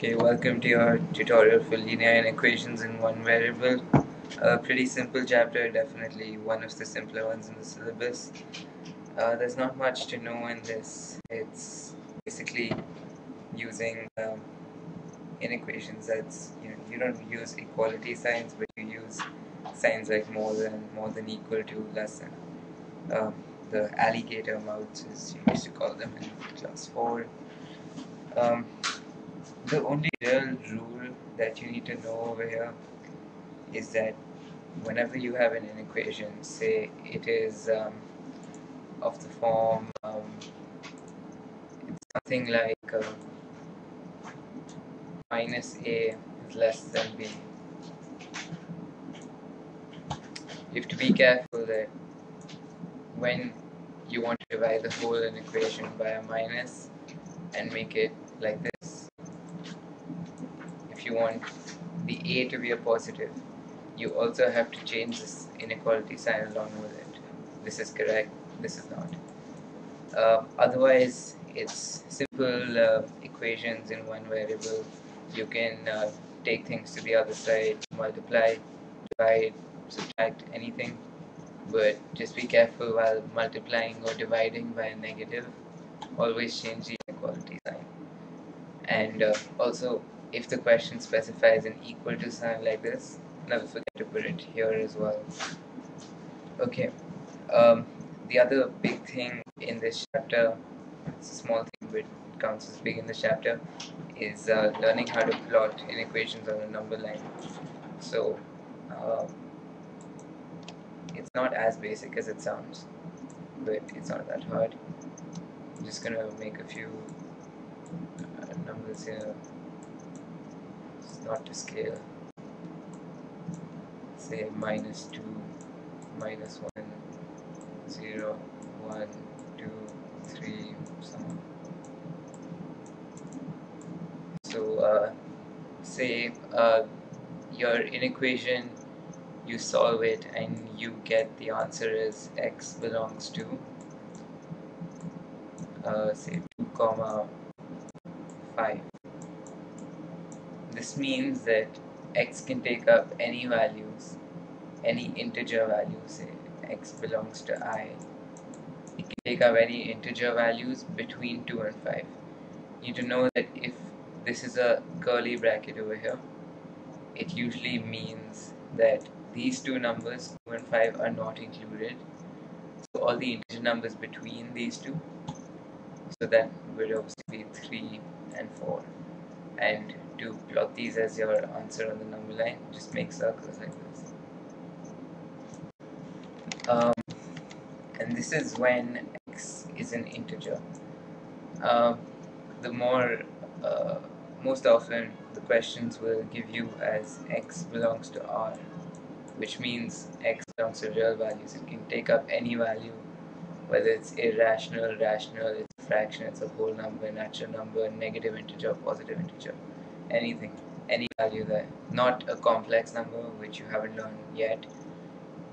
Okay, welcome to your tutorial for linear inequations in one variable. A pretty simple chapter, definitely one of the simpler ones in the syllabus. There's not much to know in this. It's basically using inequations. That's you don't use equality signs, but you use signs like more than, equal to, less than. The alligator mouths, as you used to call them in class 4. Um, The only real rule that you need to know over here is that whenever you have an inequation, say it is of the form it's something like minus a is less than b. You have to be careful that when you want to divide the whole inequation by a minus and make it like this, if you want the a to be a positive, you also have to change this inequality sign along with it. This is correct, this is not. Otherwise, it's simple equations in one variable. You can take things to the other side, multiply, divide, subtract, anything. But just be careful while multiplying or dividing by a negative. Always change the inequality sign. And also, if the question specifies an equal to sign like this, never forget to put it here as well. Okay. The other big thing in this chapter, it's a small thing but it counts as big in this chapter, is learning how to plot inequations on a number line. So it's not as basic as it sounds, but it's not that hard. I'm just gonna make a few numbers here. It's not to scale. Say -2, -1, 0, 1, 2, 3, so on. So say your inequation, you solve it and you get the answer as x belongs to say 2 comma 5. This means that x can take up any values, any integer value. Say x belongs to I. It can take up any integer values between 2 and 5. You need to know that if this is a curly bracket over here, it usually means that these two numbers, 2 and 5, are not included. So all the integer numbers between these two, so that would obviously be 3 and 4. And to plot these as your answer on the number line, just make circles like this. And this is when x is an integer. The more most often the questions will give you as x belongs to R, which means x belongs to real values. It can take up any value, whether it's irrational, rational, it's a fraction, it's a whole number, natural number, negative integer, positive integer, anything, any value there. Not a complex number, which you haven't learned yet,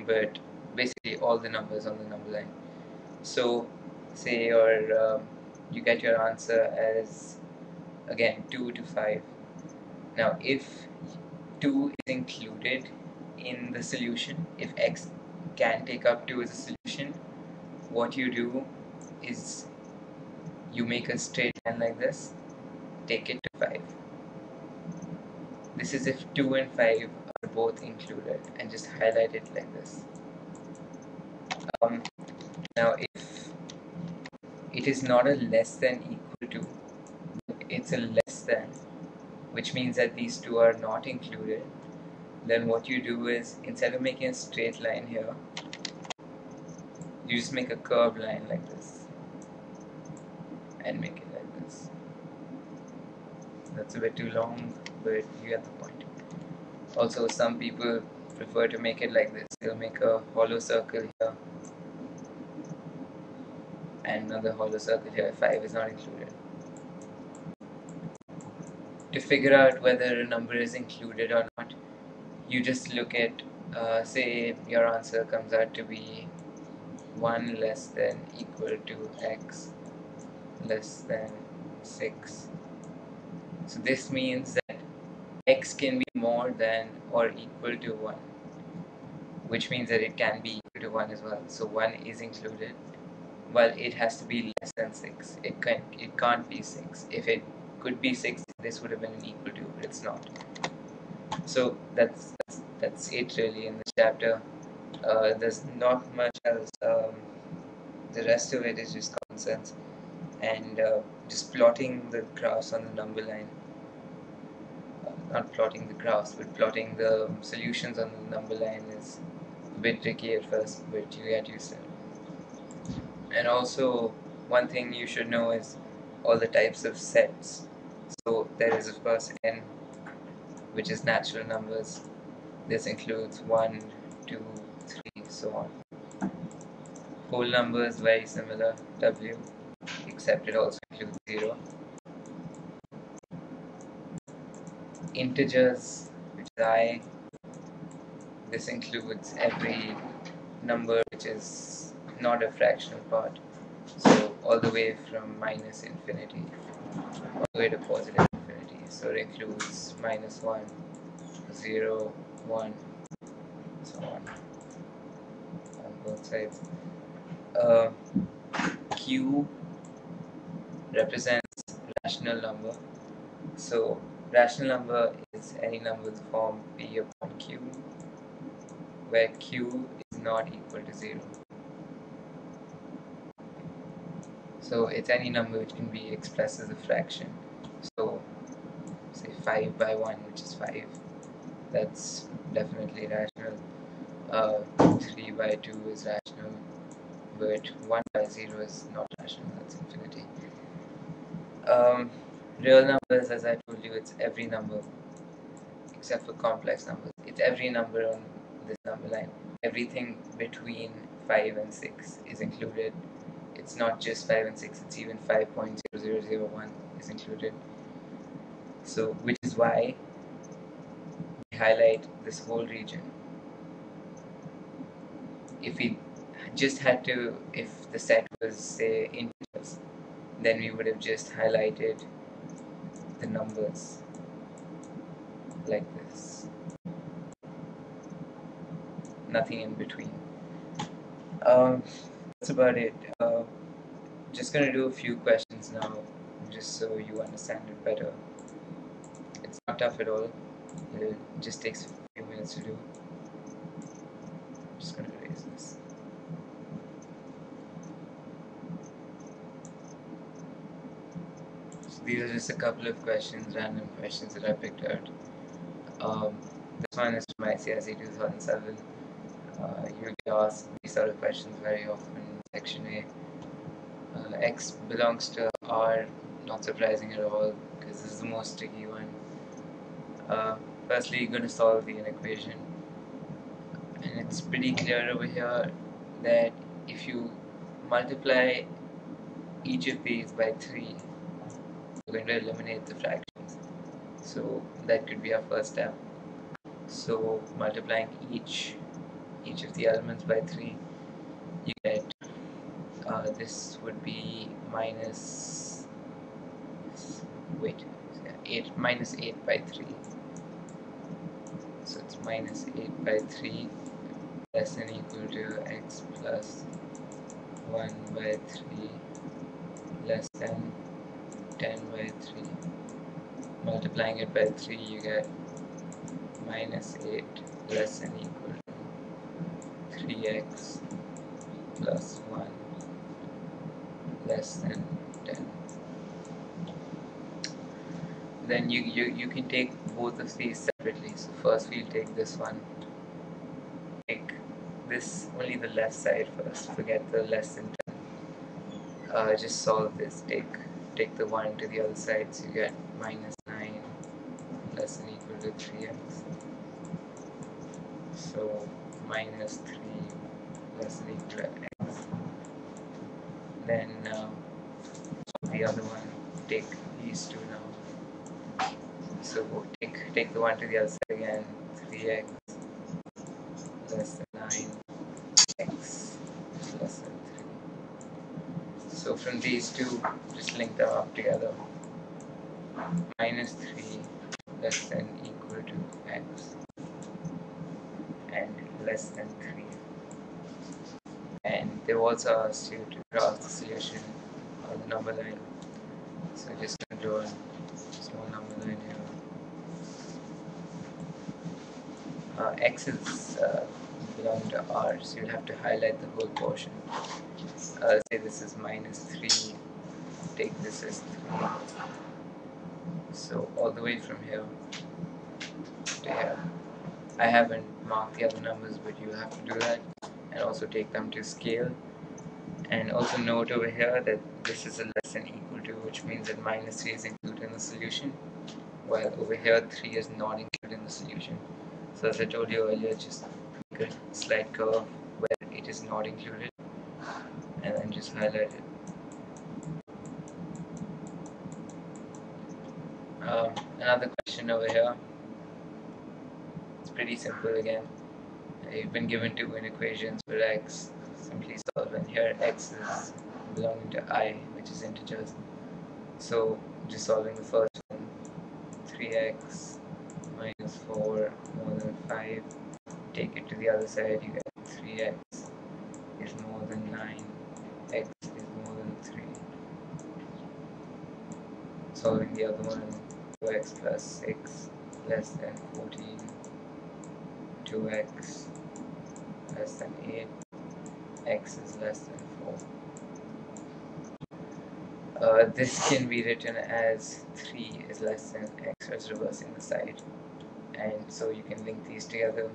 but basically all the numbers on the number line. So say you get your answer as, again, 2 to 5. Now if 2 is included in the solution, if x can take up 2 as a solution, what you do is you make a straight line like this, take it to 5. This is if 2 and 5 are both included, and just highlight it like this. Now if it is not a less than equal to, it's a less than, which means that these two are not included, then what you do is, instead of making a straight line here, you just make a curved line like this and make it like this. That's a bit too long, but you get the point. Also, some people prefer to make it like this. They'll make a hollow circle here and another hollow circle here if 5 is not included. To figure out whether a number is included or not, you just look at, say your answer comes out to be 1 less than equal to x less than 6. So this means that x can be more than or equal to 1, which means that it can be equal to 1 as well. So 1 is included. Well, it has to be less than 6. It can't be 6. If it could be 6, this would have been an equal to, but it's not. So that's it really in the chapter. There's not much else. The rest of it is just common sense and just plotting the graphs on the number line. Not plotting the graphs, but plotting the solutions on the number line is a bit tricky at first, but you get used to it. And also, one thing you should know is all the types of sets. So there is of course n, which is natural numbers. This includes 1, 2, 3, so on. Whole numbers very similar, w, except it also includes 0. Integers, which is I. This includes every number which is not a fractional part. So all the way from minus infinity all the way to positive infinity. So it includes -1, 0, 1, so on both sides. Q represents rational number. So rational number is any number with form p upon q, where q is not equal to 0. So it's any number which can be expressed as a fraction. So say 5 by 1, which is 5, that's definitely rational. 3 by 2 is rational, but 1 by 0 is not rational, that's infinity. Real numbers, as I told you, it's every number except for complex numbers. It's every number on this number line. Everything between 5 and 6 is included. It's not just 5 and 6, it's even 5.0001 is included. So, which is why we highlight this whole region. If we just had to, if the set was say integers, then we would have just highlighted the numbers like this. Nothing in between. That's about it. Just gonna do a few questions now, just so you understand it better. It's not tough at all. It just takes a few minutes to do. I'm just gonna erase this. So these are just a couple of questions, random questions that I picked out. This one is from ICSE 2007. You'll be asked these sort of questions very often in section A. X belongs to R, not surprising at all, because this is the most tricky one. Firstly, you're going to solve the inequation, and it's pretty clear over here that if you multiply each of these by 3, you're going to eliminate the fractions. So that could be our first step. So multiplying each of the elements by 3, you get this would be minus 8 by 3. So it's minus 8 by 3 less than equal to x plus 1 by 3 less than 10 by 3. Multiplying it by 3, you get minus 8 less than equal to 3x plus 1 less than 10. Then you can take both of these separately. So first we'll take this one. Take this, only the left side first, forget the less than 10. Just solve this. Take the 1 to the other side, so you get minus 9 less than equal to 3x. So minus 3 less than equal to x. Then the other one, take these two now. So take the 1 to the other side again, 3x less than 9x less than 3. So from these two, just link them up together. Minus minus 3 less than equal to x and less than 3. And they also asked you to draw the solution on the number line. So just gonna draw a small number line here. X is belong to R, so you'll have to highlight the whole portion. Say this is minus 3, take this as 3. So all the way from here to here. I haven't marked the other numbers, but you have to do that, and also take them to scale. And also note over here that this is a less than equal to, which means that minus 3 is included in the solution, while over here 3 is not included in the solution. So as I told you earlier, just make a slight curve where it is not included, and then just highlight it. Another question over here. It's pretty simple again. You've been given two inequations for x. Simply solve, and here x is belonging to I, which is integers. So just solving the first one, 3x minus 4 more than 5. Take it to the other side, you get 3x is more than 9, x is more than 3. Solving the other one, 2x plus 6 less than 14, 2x less than 8, x is less than 4. This can be written as 3 is less than x, so it's reversing the side. And so you can link these together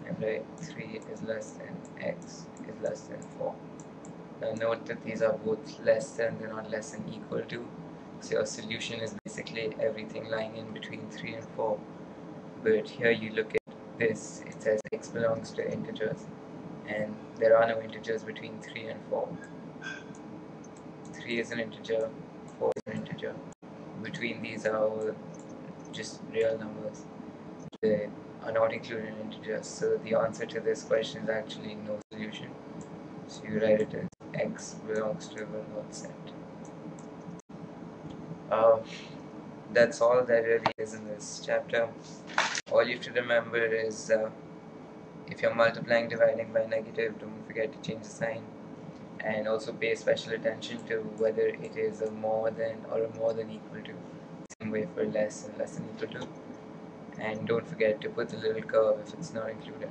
and write 3 is less than x is less than 4. Now note that these are both less than, they're not less than equal to. So your solution is basically everything lying in between 3 and 4. But here you look at this, it says x belongs to integers, and there are no integers between 3 and 4. 3 is an integer, 4 is an integer. Between these are all just real numbers. They are not included in integers, so the answer to this question is actually no solution. So you write it as x belongs to a not set. That's all there really is in this chapter. All you have to remember is if you're multiplying, dividing by negative, don't forget to change the sign. And also pay special attention to whether it is a more than or a more than equal to. Same way for less and less than equal to. And don't forget to put the little curve if it's not included.